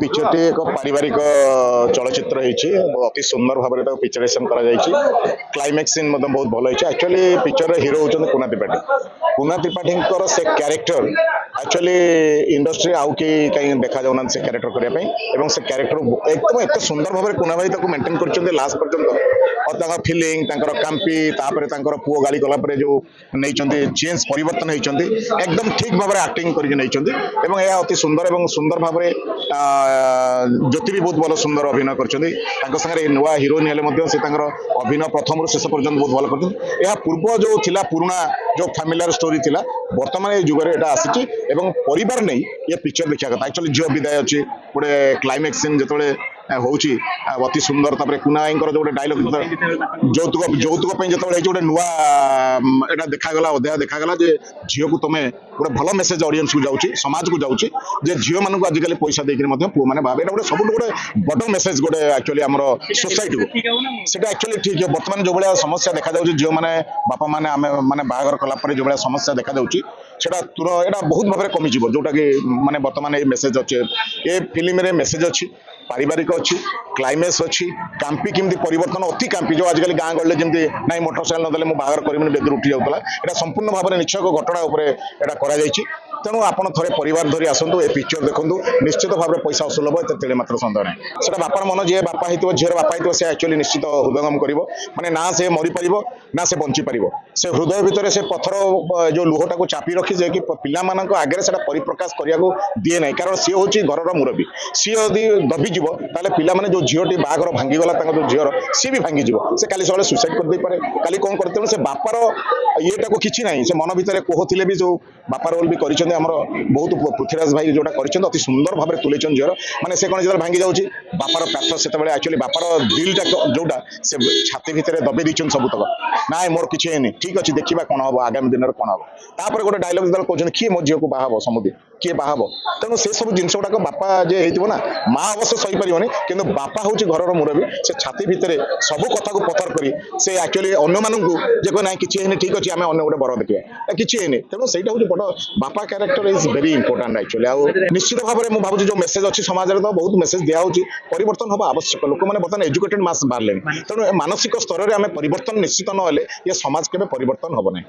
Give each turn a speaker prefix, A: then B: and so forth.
A: पिक्चरटी एक पारिवारिक चलचित्र अति सुंदर भाव पिक्चरेसन क्लाइमैक्स सीन बहुत भल एक्चुअली पिक्चर हीरो होती कुना त्रिपाठी से क्यारेक्टर एक्चुअली इंडस्ट्री आउ कि कहीं देखा जाऊना से क्यारेक्टर करने से क्यारेक्टर एकदम एत सुंदर भाव कुना भाई मेंटेन कर लास्ट पर्यंत और फिलिंग कांपी तापर पुओ गाड़ी गला जो नहीं चेंज परिवर्तन होती एकदम ठीक भाव एक्टिंग कर अति सुंदर सुंदर भाव ज्योति भी बहुत भल सुंदर अभिनय कर नुआ हिरोइन हेल्ले अभिनय प्रथम शेष पर्यटन बहुत भल कर पूर्व जो थिला पुराना जो फैमिलियर स्टोरी थिला वर्तमान ये जुगे यहाँ आसी परिवार नहीं ये पिक्चर देखा कथा एक्चुअली झील विदाय अच्छी गोटे क्लाइमैक्स सीन जो होची अति सुंदर कुना भाई जो डायलॉग यौतुक यौतुक जो गोटे नुआ यहाँ देखागला अध्याय देखागला झील को तुम गोटे भल मेसेज ऑडियंस को जाऊँगी समाज को जाऊँगी झील मानक आजिकल पैसा देकर पुओ मैंने भावे गोटे सब गोटे बड़ मेसेज गोटे एक्चुअली आम सोसाइटी को सेटा एक्चुअली ठीक है बर्तमान जो भाया समस्या देखा जाऊँगी झील मैंने बापा मैंने आम मैंने बाहर कलापर जो भाया समस्या देखा जाऊँगी सेटा यहाँ बहुत भाव में कमिज जोटा कि माने बर्तमान ये मेसेज अच्छे ये फिल्म रे मेसेज अच्छी पारिवारिक अच्छी क्लाइमैक्स अच्छी कांपी केमती परिवर्तन अति कांपी जो आजिकल गाँ गले जमी ना मोटरसाइकेल नदेले मुझे बाहर करें बेदर उठी जाऊला यहाँ संपूर्ण भाव में निश्चय घटना उपरे तेणु आप थे परिवार धरी आसतु ए पिक्चर देखूँ निश्चित भाव में पैसा असुल हम तेरे मात्र सन्देह नहीं से बापार मन जी बापा हो झीर बापा हो से एक्चुअली निश्चित हृदयंगम कर माने ना से मरी पार ना से बंची पार से हृदय भितर से पथर जो लुहटा को चापी रखी जे कि पिला आगे से परिप्रकाश करने को दिए ना कारण सी हूँ घर मुरबी सी यदि दबिज पे मैंने जो झीटी बाहर भांगीगला जो झीर सी भी भांगीज से काली सब सुसाइड कर पारे काली कौन कर तेणु से बापार ये किसी ना से मन भितर कहते भी जो बापा रोल भी कर बहुत पृथ्वीराज भाई जोटा कर अति सुंदर भाव में तुले झीर मैंने से कौन जो भांगी जाऊँगी बापार पाथ से एक्चुअली बापार दिलटा जोटा से छाती भितर दबे दी सबुतक ना मोर किसी है ठीक अच्छे देखा कौन हम आगामी दिन में कौन हम तापर गोटे डायलॉग जो कहते किए मो झील को बाहब समुदी किए बाहब तेणु से सब जिन गुड़ाक बापा जे होना माँ अवश्य सही पारे कि बापा हूँ घर मुरबी से छाती भितर सब कथा को पथर कर से एक्चुअली अन्य मानू ना किसी है ठीक अच्छे आम अगर गोटे बर देखा किसी है तेणु से बड़ बापा character is very important actually आ निश्चित भाव में मुझे भावुँ जो मेसेज अच्छी समाज में तो बहुत मेसेज दिया परिवर्तन हम आवश्यक लोक मैंने बर्तमान एजुकेटेड मास बाहर तेणु मानसिक स्तर में आम परिवर्तन निश्चित ना ये समाज के परिवर्तन हम ना।